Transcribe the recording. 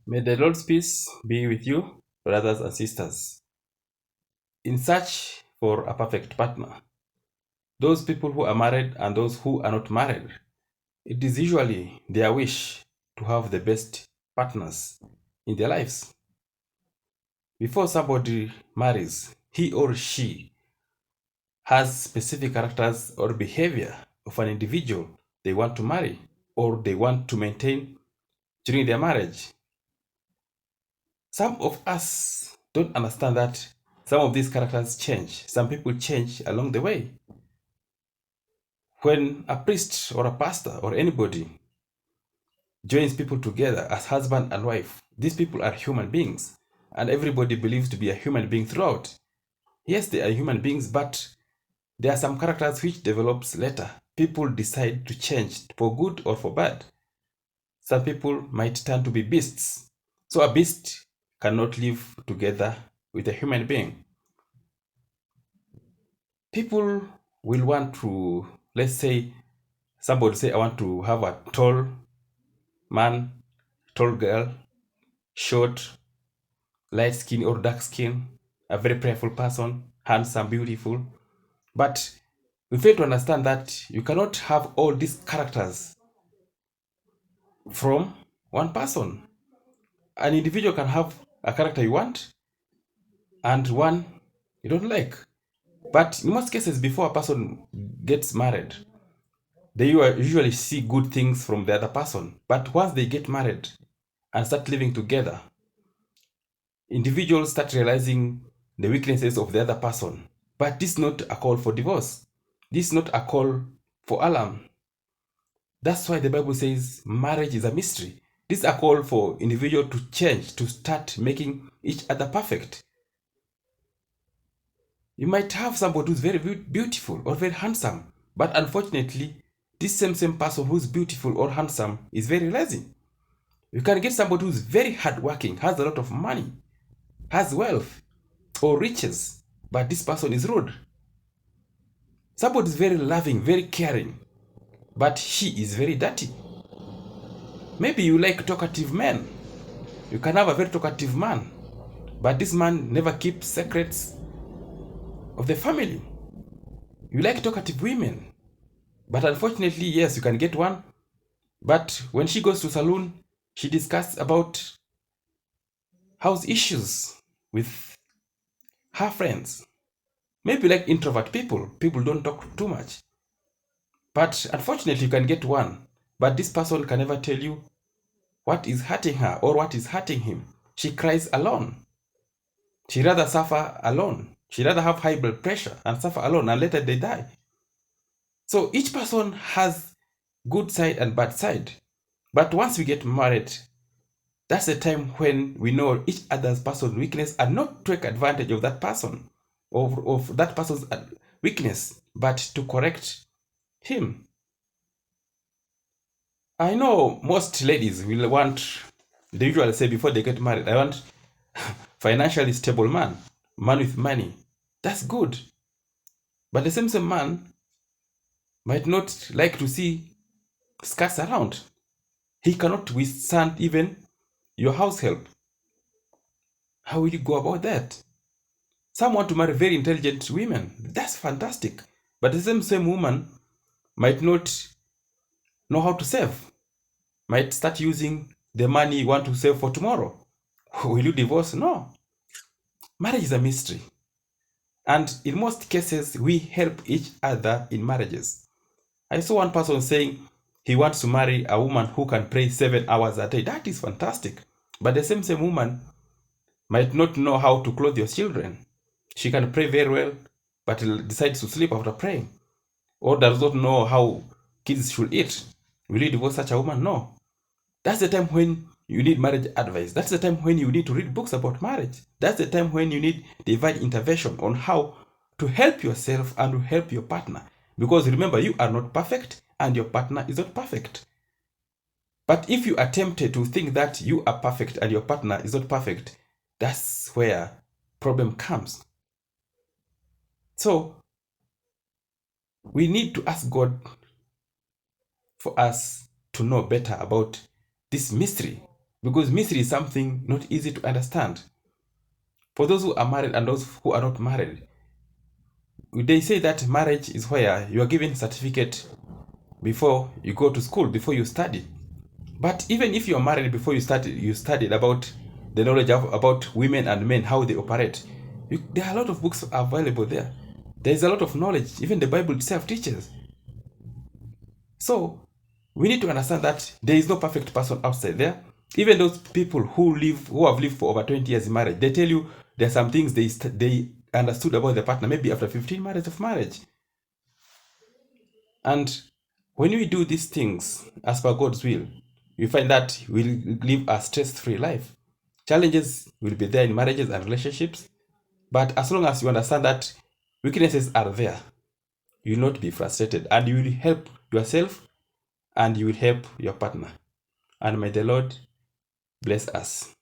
May the Lord's peace be with you, brothers and sisters. In search for a perfect partner, those people who are married and those who are not married, it is usually their wish to have the best partners in their lives. Before somebody marries, he or she has specific characters or behavior of an individual they want to marry or they want to maintain during their marriage. Some of us don't understand that some of these characters change. Some people change along the way. When a priest or a pastor or anybody joins people together as husband and wife, these people are human beings, and everybody believes to be a human being throughout. Yes, they are human beings, but there are some characters which develops later. People decide to change for good or for bad. Some people might turn to be beasts. So a beast cannot live together with a human being. People will want to, let's say, somebody say, I want to have a tall man, tall girl, short, light skin or dark skin, a very prayerful person, handsome, beautiful. But we fail to understand that you cannot have all these characters from one person. An individual can have a character you want and one you don't like. But in most cases, before a person gets married, they usually see good things from the other person. But once they get married and start living together, individuals start realizing the weaknesses of the other person. But this is not a call for divorce. This is not a call for alarm. That's why the Bible says marriage is a mystery. This is a call for individual to change, to start making each other perfect. You might have somebody who's very beautiful or very handsome, but unfortunately, this same person who's beautiful or handsome is very lazy. You can get somebody who's very hardworking, has a lot of money, has wealth or riches, but this person is rude. Somebody is very loving, very caring, but he is very dirty. Maybe you like talkative men. You can have a very talkative man, but this man never keeps secrets of the family. You like talkative women, but unfortunately, yes, you can get one. But when she goes to saloon, she discusses about house issues with her friends. Maybe like introvert people. People don't talk too much. But unfortunately, you can get one. But this person can never tell you what is hurting her or what is hurting him. She cries alone. She rather suffer alone. She rather have high blood pressure and suffer alone and later they die. So each person has good side and bad side. But once we get married, that's the time when we know each other's person's weakness and not take advantage of that person, of that person's weakness, but to correct him. I know most ladies will want, they usually say before they get married, I want financially stable man, man with money. That's good. But the same man might not like to see skirts around. He cannot withstand even your house help. How will you go about that? Some want to marry very intelligent women. That's fantastic. But the same woman might not know how to save, might start using the money you want to save for tomorrow. Will you divorce? No. Marriage is a mystery. And in most cases, we help each other in marriages. I saw one person saying he wants to marry a woman who can pray 7 hours a day. That is fantastic. But the same woman might not know how to clothe your children. She can pray very well, but decides to sleep after praying, or does not know how kids should eat. Will you divorce such a woman? No. That's the time when you need marriage advice. That's the time when you need to read books about marriage. That's the time when you need divine intervention on how to help yourself and to help your partner. Because remember, you are not perfect and your partner is not perfect. But if you are tempted to think that you are perfect and your partner is not perfect, that's where problem comes. So we need to ask God for us to know better about this mystery, because mystery is something not easy to understand. For those who are married and those who are not married, they say that marriage is where you are given certificate before you go to school, before you study. But even if you are married before you studied about the knowledge about women and men, how they operate. There are a lot of books available there. There is a lot of knowledge. Even the Bible itself teaches. So we need to understand that there is no perfect person outside there. Even those people who have lived for over 20 years in marriage, they tell you there are some things they understood about the partner maybe after 15 years of marriage. And when we do these things as per God's will, we find that we'll live a stress-free life. Challenges will be there in marriages and relationships, but as long as you understand that weaknesses are there, you will not be frustrated, and you will help yourself and you will help your partner. And may the Lord bless us.